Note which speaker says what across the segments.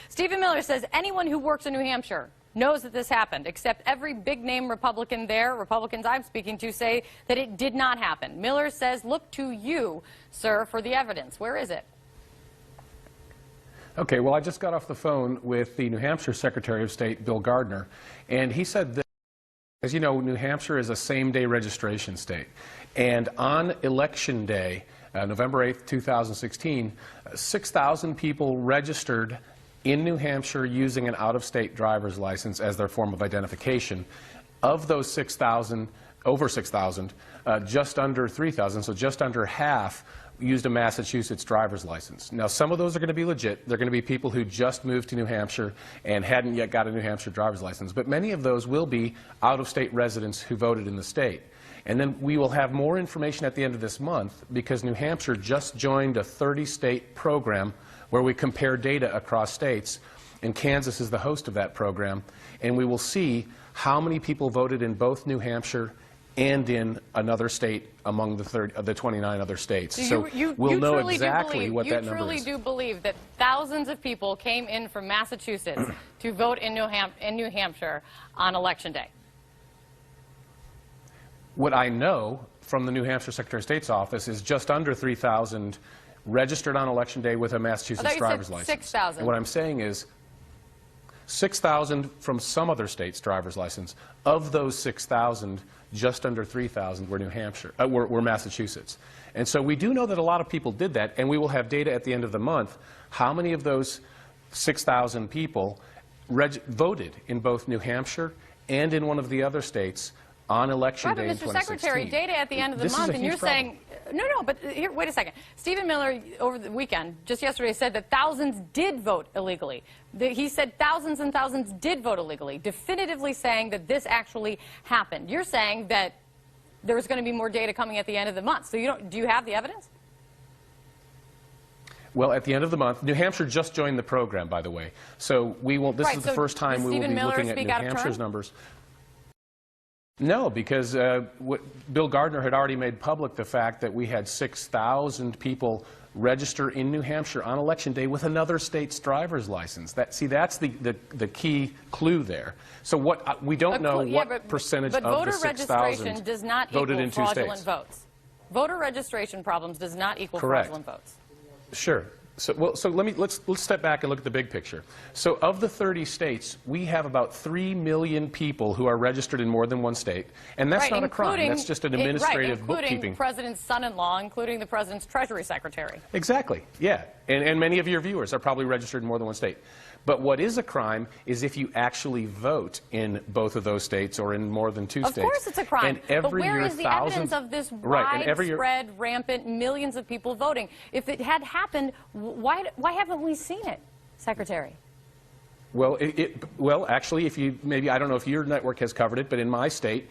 Speaker 1: Stephen Miller says anyone who works in New Hampshire knows that this happened, except every big-name Republican there, Republicans I'm speaking to, say that it did not happen. Miller says, look to you, sir, for the evidence. Where is it?
Speaker 2: Okay, well, I just got off the phone with the New Hampshire Secretary of State, Bill Gardner, and he said that, as you know, New Hampshire is a same-day registration state. And on Election Day, November 8th, 2016, 6,000 people registered in New Hampshire using an out-of-state driver's license as their form of identification. Of those 6,000, over 6,000, just under 3,000, so just under half, used a Massachusetts driver's license. Now, some of those are going to be legit. They're going to be people who just moved to New Hampshire and hadn't yet got a New Hampshire driver's license. But many of those will be out-of-state residents who voted in the state. And then we will have more information at the end of this month because New Hampshire just joined a 30-state program where we compare data across states. And Kansas is the host of that program. And we will see how many people voted in both New Hampshire and in another state among the 29 other states. So we'll know exactly what that number is.
Speaker 1: You truly do believe that thousands of people came in from Massachusetts to vote in New Hampshire on Election Day?
Speaker 2: What I know from the New Hampshire Secretary of State's office is just under 3,000 registered on Election Day with a Massachusetts driver's license.
Speaker 1: 6,000.
Speaker 2: And what I'm saying is 6,000 from some other state's driver's license. Of those 6,000, just under 3,000 were were Massachusetts. And so we do know that a lot of people did that, and we will have data at the end of the month how many of those 6,000 people voted in both New Hampshire and in one of the other states on Election Day in 2016.
Speaker 1: Mr. Secretary, data at the end of the month, and you're saying, no, but here, wait a second. Stephen Miller, over the weekend, just yesterday, said that thousands did vote illegally. He said thousands and thousands did vote illegally, definitively saying that this actually happened. You're saying that there's going to be more data coming at the end of the month. So do you have the evidence?
Speaker 2: Well, at the end of the month, New Hampshire just joined the program, by the way. So we won't. This is the first time we will be looking at New Hampshire's numbers. No, because Bill Gardner had already made public the fact that we had 6,000 people register in New Hampshire on Election Day with another state's driver's license. That's the key clue there. So we don't know what percentage of the 6,000
Speaker 1: does not
Speaker 2: voted in two
Speaker 1: fraudulent
Speaker 2: states.
Speaker 1: Votes. Voter registration problems does not equal fraudulent votes.
Speaker 2: Sure. So let's step back and look at the big picture. So of the 30 states, we have about 3 million people who are registered in more than one state, and that's not a crime. That's just an administrative bookkeeping.
Speaker 1: Including the president's son-in-law, including the president's Treasury Secretary.
Speaker 2: Exactly. Yeah, and many of your viewers are probably registered in more than one state. But what is a crime is if you actually vote in both of those states or in more than two states.
Speaker 1: Of course it's a crime.
Speaker 2: And
Speaker 1: but where is the evidence of this widespread, rampant, millions of people voting? If it had happened, why haven't we seen it, Secretary?
Speaker 2: Well, actually, I don't know if your network has covered it, but in my state,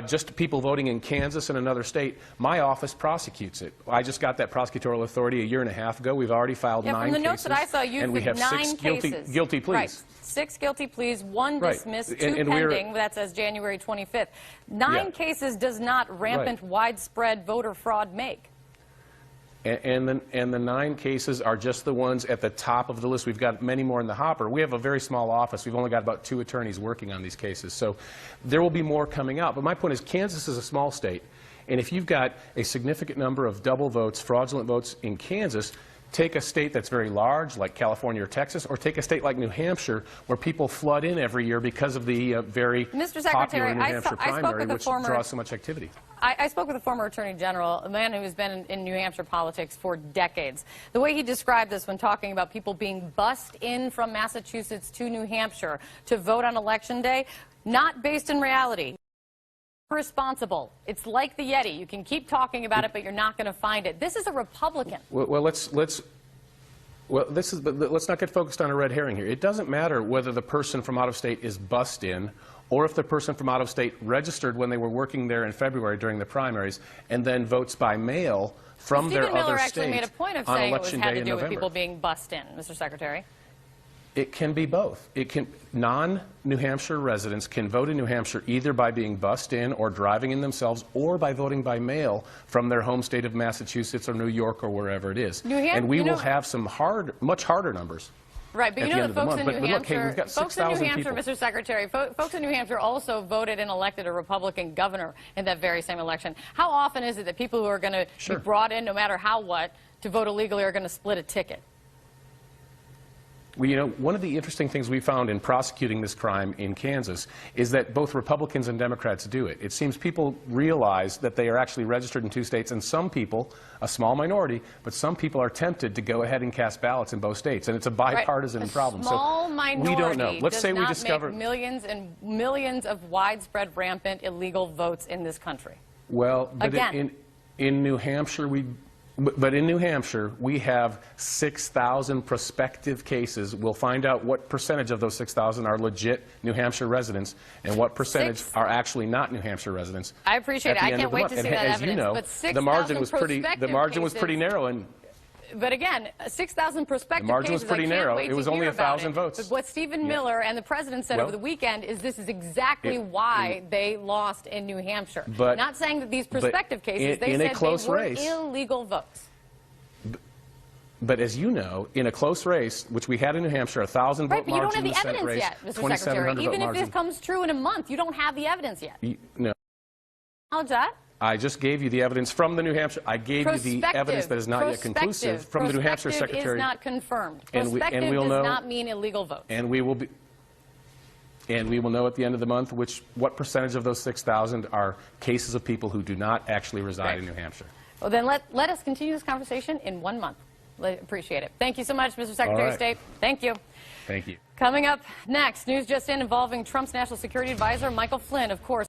Speaker 2: just people voting in Kansas and another state, my office prosecutes it. I just got that prosecutorial authority a year and a half ago. We've already filed 9 cases.
Speaker 1: From the notes that I saw, you've
Speaker 2: we have
Speaker 1: 9
Speaker 2: 6
Speaker 1: cases.
Speaker 2: guilty pleas.
Speaker 1: Right. 6 guilty pleas, 1 dismissed, 2 pending. That says January 25th. 9 cases does not rampant, widespread voter fraud make.
Speaker 2: And the 9 cases are just the ones at the top of the list. We've got many more in the hopper. We have a very small office. We've only got about 2 attorneys working on these cases. So there will be more coming out. But my point is Kansas is a small state. And if you've got a significant number of double votes, fraudulent votes in Kansas, take a state that's very large, like California or Texas, or take a state like New Hampshire, where people flood in every year because of the very popular New Hampshire primary, which draws so much activity.
Speaker 1: I spoke with a former Attorney General, a man who has been in New Hampshire politics for decades. The way he described this when talking about people being bussed in from Massachusetts to New Hampshire to vote on Election Day, not based in reality. Responsible. It's like the Yeti. You can keep talking about it, but you're not going to find it. This is a Republican.
Speaker 2: Well, let's not get focused on a red herring here. It doesn't matter whether the person from out of state is bussed in or if the person from out of state registered when they were working there in February during the primaries and then votes by mail from their other state
Speaker 1: actually made a point of saying it had to do with people being bussed in, Mr. Secretary.
Speaker 2: It can be both. Non-New Hampshire residents can vote in New Hampshire either by being bussed in or driving in themselves or by voting by mail from their home state of Massachusetts or New York or wherever it is. And we will have some much harder numbers.
Speaker 1: Right, but
Speaker 2: at
Speaker 1: you
Speaker 2: the
Speaker 1: know
Speaker 2: end
Speaker 1: the
Speaker 2: of the
Speaker 1: folks in
Speaker 2: month.
Speaker 1: New
Speaker 2: But look, hey,
Speaker 1: Hampshire,
Speaker 2: we've got
Speaker 1: folks in New
Speaker 2: 6,000
Speaker 1: Hampshire,
Speaker 2: people.
Speaker 1: Mr. Secretary, folks in New Hampshire also voted and elected a Republican governor in that very same election. How often is it that people who are going to
Speaker 2: Sure.
Speaker 1: be brought in, no matter what, to vote illegally are going to split a ticket?
Speaker 2: Well, you know, one of the interesting things we found in prosecuting this crime in Kansas is that both Republicans and Democrats do it. It seems people realize that they are actually registered in 2 states, and some people, a small minority, but some people are tempted to go ahead and cast ballots in both states, and it's a bipartisan problem.
Speaker 1: Small minority
Speaker 2: we don't know. Let's
Speaker 1: does
Speaker 2: say we
Speaker 1: not
Speaker 2: discover
Speaker 1: make millions and millions of widespread, rampant, illegal votes in this country.
Speaker 2: Well, but
Speaker 1: Again.
Speaker 2: in New Hampshire, But in New Hampshire, we have 6,000 prospective cases. We'll find out what percentage of those 6,000 are legit New Hampshire residents and what percentage are actually not New Hampshire residents.
Speaker 1: I appreciate it. I can't wait to see that
Speaker 2: evidence. As you know,
Speaker 1: But 6,000
Speaker 2: the margin was pretty narrow, and
Speaker 1: but again, 6,000 prospective
Speaker 2: the margin was
Speaker 1: cases,
Speaker 2: pretty
Speaker 1: I can't
Speaker 2: narrow.
Speaker 1: wait
Speaker 2: It was
Speaker 1: to
Speaker 2: only
Speaker 1: hear about
Speaker 2: 1,000
Speaker 1: it.
Speaker 2: votes.
Speaker 1: But what Stephen Miller and the president said over the weekend is this is exactly why they lost in New Hampshire.
Speaker 2: But-
Speaker 1: Not saying that these prospective cases, they
Speaker 2: in a
Speaker 1: said
Speaker 2: close
Speaker 1: they were
Speaker 2: race-
Speaker 1: illegal votes.
Speaker 2: But as you know, in a close race, which we had in New Hampshire, 1,000 vote
Speaker 1: Right, but you don't
Speaker 2: margin
Speaker 1: have
Speaker 2: in
Speaker 1: the
Speaker 2: the Senate
Speaker 1: evidence
Speaker 2: race,
Speaker 1: yet, Mr.
Speaker 2: 2,700
Speaker 1: Secretary.
Speaker 2: vote
Speaker 1: Even if
Speaker 2: margin.
Speaker 1: this comes true in a month, you don't have the evidence yet.
Speaker 2: No.
Speaker 1: How's that?
Speaker 2: I just gave you the evidence from the New Hampshire. I gave you the evidence that is not yet conclusive from the New Hampshire Secretary.
Speaker 1: Prospective is not confirmed.
Speaker 2: And
Speaker 1: Prospective
Speaker 2: we'll
Speaker 1: does
Speaker 2: know,
Speaker 1: not mean illegal votes.
Speaker 2: And we will know at the end of the month what percentage of those 6,000 are cases of people who do not actually reside in New Hampshire.
Speaker 1: Well, then let us continue this conversation in 1 month. Appreciate it. Thank you so much, Mr. Secretary of State. Thank you.
Speaker 2: Thank you.
Speaker 1: Coming up next, news just in involving Trump's national security advisor, Michael Flynn, of course.